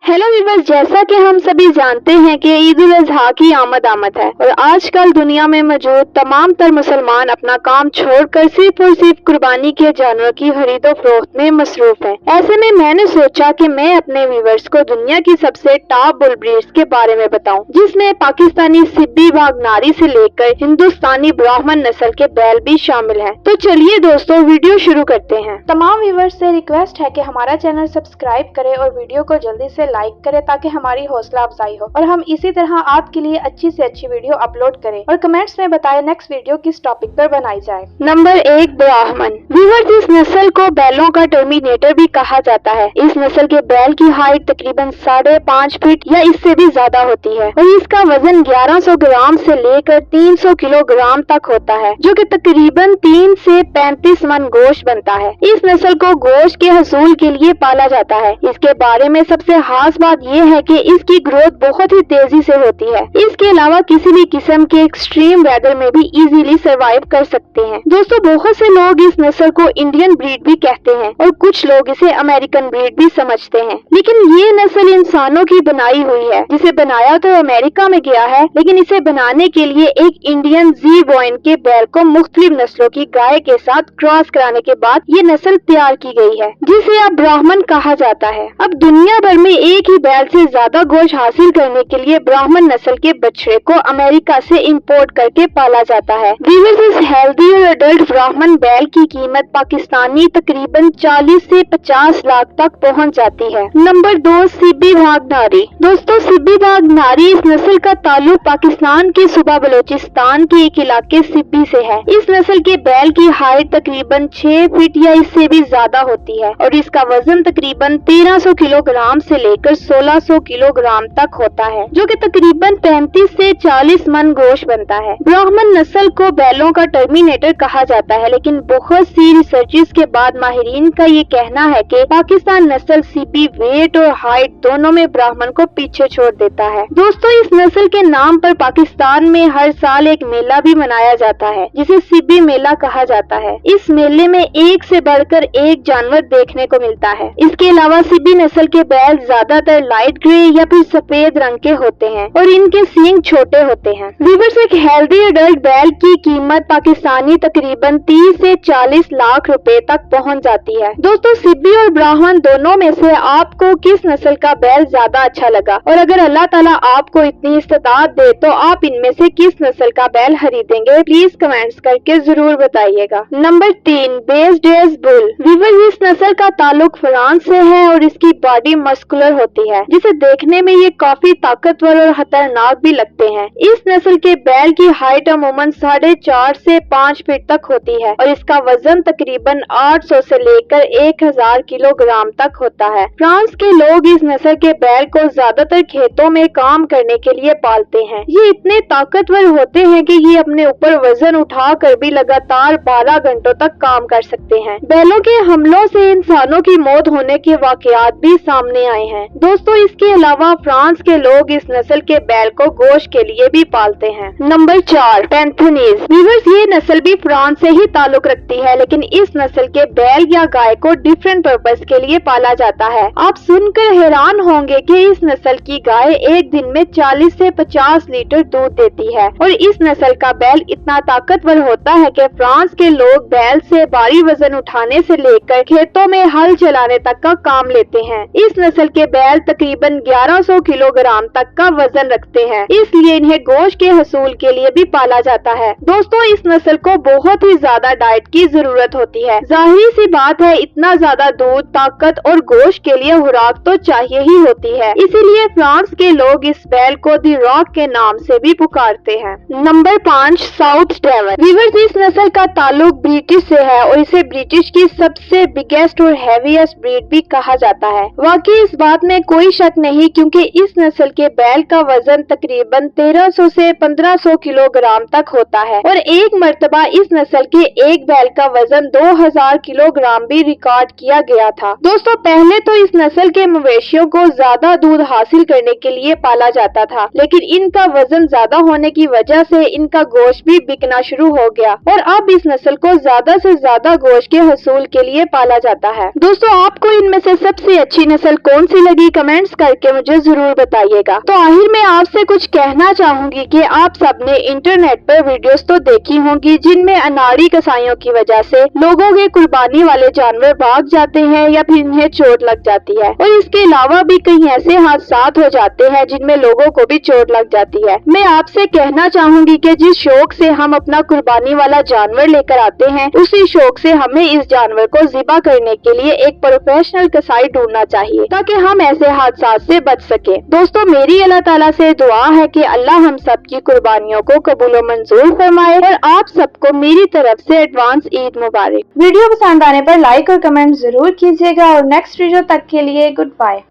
Hello viewers, जैसा कि हम सभी जानते हैं कि ईद उल अजहा की आमद है और आजकल दुनिया में मौजूद तमाम तर मुसलमान अपना काम छोड़कर सिर्फ और सिर्फ कुर्बानी के जानवर की खरीदो फरोख्त में मसरूफ हैं। ऐसे में मैंने सोचा कि मैं अपने व्यूअर्स को दुनिया की सबसे टॉप बुल ब्रीड्स के बारे में बताऊं, जिसमें पाकिस्तानी सिब्बी वागनारी से लेकर हिंदुस्तानी ब्राह्मण नस्ल के बैल भी शामिल हैं। तो चलिए दोस्तों, वीडियो शुरू करते हैं। तमाम व्यूअर्स से रिक्वेस्ट है कि हमारा चैनल सब्सक्राइब करें और वीडियो को जल्दी से लाइक करें ताकि हमारी हौसला अफजाई हो और हम इसी तरह आपके लिए अच्छी से अच्छी वीडियो अपलोड करें और कमेंट्स में बताएं नेक्स्ट वीडियो किस टॉपिक पर बनाई जाए। नंबर 1, ब्राह्मण। व्यूअर्स, इस नस्ल को बैलों का टर्मिनेटर भी कहा जाता है। इस नस्ल के बैल की हाइट तकरीबन 5.5 फीट या इससे भी ज्यादा होती है और इसका वजन 1100 ग्राम से लेकर 300 किलोग्राम तक होता है, जो कि तकरीबन 3 से 35 मन गोश्त बनता है। इस नस्ल को गोश्त के हसूल के लिए पाला जाता है। इसके बारे में सबसे खास बात यह है कि इसकी ग्रोथ बहुत ही तेजी से होती है। इसके अलावा किसी भी किस्म के एक्सट्रीम वेदर में भी इजीली सरवाइव कर सकते हैं। दोस्तों, बहुत से लोग इस नस्ल को इंडियन ब्रीड भी कहते हैं और कुछ लोग इसे अमेरिकन ब्रीड भी समझते हैं, लेकिन ये नस्ल इंसानों की बनाई हुई है। जिसे बनाया तो अमेरिका में गया है, लेकिन इसे बनाने के लिए एक इंडियन जी बॉइन के बैल को मुख्तलिफ नस्लों की गाय के साथ क्रॉस कराने के बाद ये नस्ल तैयार की गई है, जिसे अब ब्राह्मण कहा जाता है। अब दुनिया भर में एक ही बैल से ज्यादा गोश्त हासिल करने के लिए ब्राह्मण नस्ल के बछड़े को अमेरिका से इंपोर्ट करके पाला जाता है। व्यूअर्स, इस हेल्दी और अडल्ट ब्राह्मण बैल की कीमत पाकिस्तानी तकरीबन 40 से 50 लाख तक पहुंच जाती है। नंबर 2, सिब्बी वागनारी। दोस्तों, सिब्बी वागनारी इस नस्ल का ताल्लुक पाकिस्तान के सूबा बलोचिस्तान के एक इलाके सिब्बी से है। इस नस्ल के बैल की हाइट तकरीबन 6 फीट या इससे भी ज्यादा होती है और इसका वजन तकरीबन 1300 किलोग्राम से लेकर 1600 किलोग्राम तक होता है, जो कि तकरीबन 35 से 40 मन गोश्त बनता है। ब्राह्मण नस्ल को बैलों का टर्मिनेटर कहा जाता है, लेकिन बहुत सी रिसर्चेस के बाद माहिरीन का ये कहना है कि पाकिस्तान नस्ल सिब्बी वेट और हाइट दोनों में ब्राह्मण को पीछे छोड़ देता है। दोस्तों, इस नस्ल के नाम पर पाकिस्तान में हर साल एक मेला भी मनाया जाता है, जिसे सिब्बी मेला कहा जाता है। इस मेले में एक से बढ़कर एक जानवर देखने को मिलता है। इसके अलावा सिब्बी नस्ल के बैल ज्यादातर लाइट ग्रे या फिर सफेद रंग के होते हैं और इनके सींग छोटे होते हैं। व्यूअर्स, एक हेल्दी अडल्ट बैल की कीमत पाकिस्तानी तकरीबन 30 से 40 लाख रुपए तक पहुंच जाती है। दोस्तों, सिब्बी और ब्राह्मण दोनों में से आपको किस नस्ल का बैल ज्यादा अच्छा लगा, और अगर अल्लाह ताला आपको इतनी इस्तात दे तो आप इनमें से किस नस्ल का बैल खरीदेंगे? प्लीज कमेंट्स करके जरूर बताइएगा। Number 3, बेस्डेस bull. व्यूअर्स, इस नस्ल का ताल्लुक फ्रांस से है और इसकी बॉडी मस्कुलर होती है, जिसे देखने में ये काफी ताकतवर और खतरनाक भी लगते हैं। इस नस्ल के बैल की हाइट अमूमन 4.5 से 5 फीट तक होती है और इसका वजन तकरीबन 800 से लेकर 1000 किलोग्राम तक होता है। फ्रांस के लोग इस नस्ल के बैल को ज्यादातर खेतों में काम करने के लिए पालते हैं। ये इतने ताकतवर होते हैं कि ये अपने ऊपर वजन उठाकर भी लगातार 12 घंटों तक काम कर सकते हैं। बैलों के हमलों से इंसानों की मौत होने के वाकयात भी सामने आए हैं। दोस्तों, इसके अलावा फ्रांस के लोग इस नस्ल के बैल को गोश्त के लिए भी पालते हैं। नंबर 4, पैंथनीज। व्यूअर्स, ये नस्ल भी फ्रांस से ही ताल्लुक रखती है, लेकिन इस नस्ल के बैल या गाय को डिफरेंट पर्पस के लिए पाला जाता है। आप सुनकर हैरान होंगे कि इस नस्ल की गाय एक दिन में 40 से 50 लीटर दूध देती है और इस नस्ल का बैल इतना ताकतवर होता है कि फ्रांस के लोग बैल से भारी वजन उठाने से लेकर खेतों में हल चलाने तक का काम लेते हैं। इस नस्ल के बैल तकरीबन 1100 किलोग्राम तक का वजन रखते हैं, इसलिए इन्हें गोश्त के हसूल के लिए भी पाला जाता है। दोस्तों, इस नस्ल को बहुत ही ज्यादा डाइट की जरूरत होती है। जाहिर सी बात है, इतना ज्यादा दूध, ताकत और गोश्त के लिए खुराक तो चाहिए ही होती है, इसीलिए फ्रांस के लोग इस बैल को दी रॉक के नाम से भी पुकारते हैं। Number 5, south Devon. व्यूअर्स, इस नस्ल का ताल्लुक ब्रिटिश से है और इसे ब्रिटिश की सबसे बिगेस्ट और हैवीएस्ट ब्रीड भी कहा जाता है। वाकई इस बात में कोई शक नहीं, क्योंकि इस नस्ल के बैल का वजन तकरीबन 1300 से 1500 किलोग्राम तक होता है और एक मर्तबा इस नस्ल के एक बैल का वजन 2000 किलोग्राम भी रिकॉर्ड किया गया था। दोस्तों, पहले तो इस नस्ल के मवेशियों को ज्यादा दूध हासिल करने के लिए पाला जाता था, लेकिन इनका वजन ज्यादा होने की वजह से इनका गोश्त भी बिकना शुरू हो गया और अब इस नस्ल को ज्यादा से ज्यादा गोश्त के हसूल के लिए पाला जाता है। दोस्तों, आपको इनमें से सबसे अच्छी नस्ल कौन सी लगी, कमेंट्स करके मुझे जरूर बताइएगा। तो आखिर में आपसे कुछ कहना चाहूंगी कि आप सबने इंटरनेट पर वीडियोस तो देखी होंगी जिनमें अनाड़ी कसाईयों की वजह से लोगों के कुर्बानी वाले जानवर भाग जाते हैं या फिर इन्हें चोट लग जाती है, और इसके अलावा भी कई ऐसे हादसा हो जाते हैं जिनमें लोगों को भी चोट लग जाती है। मैं आपसे कहना चाहूंगी कि जिस शौक से हम अपना कुर्बानी वाला जानवर लेकर आते हैं, उसी शौक से हमें इस जानवर को ज़िबा करने के लिए एक प्रोफेशनल कसाई ढूंढना चाहिए ताकि हम ऐसे हादसा से बच सके। दोस्तों, मेरी अल्लाह ताला से दुआ है कि अल्लाह हम सब की कुर्बानियों को कबूल और मंजूर फरमाए और आप सबको मेरी तरफ से एडवांस ईद मुबारक। वीडियो पसंद आने पर लाइक और कमेंट जरूर कीजिएगा और नेक्स्ट वीडियो तक के लिए गुड बाय।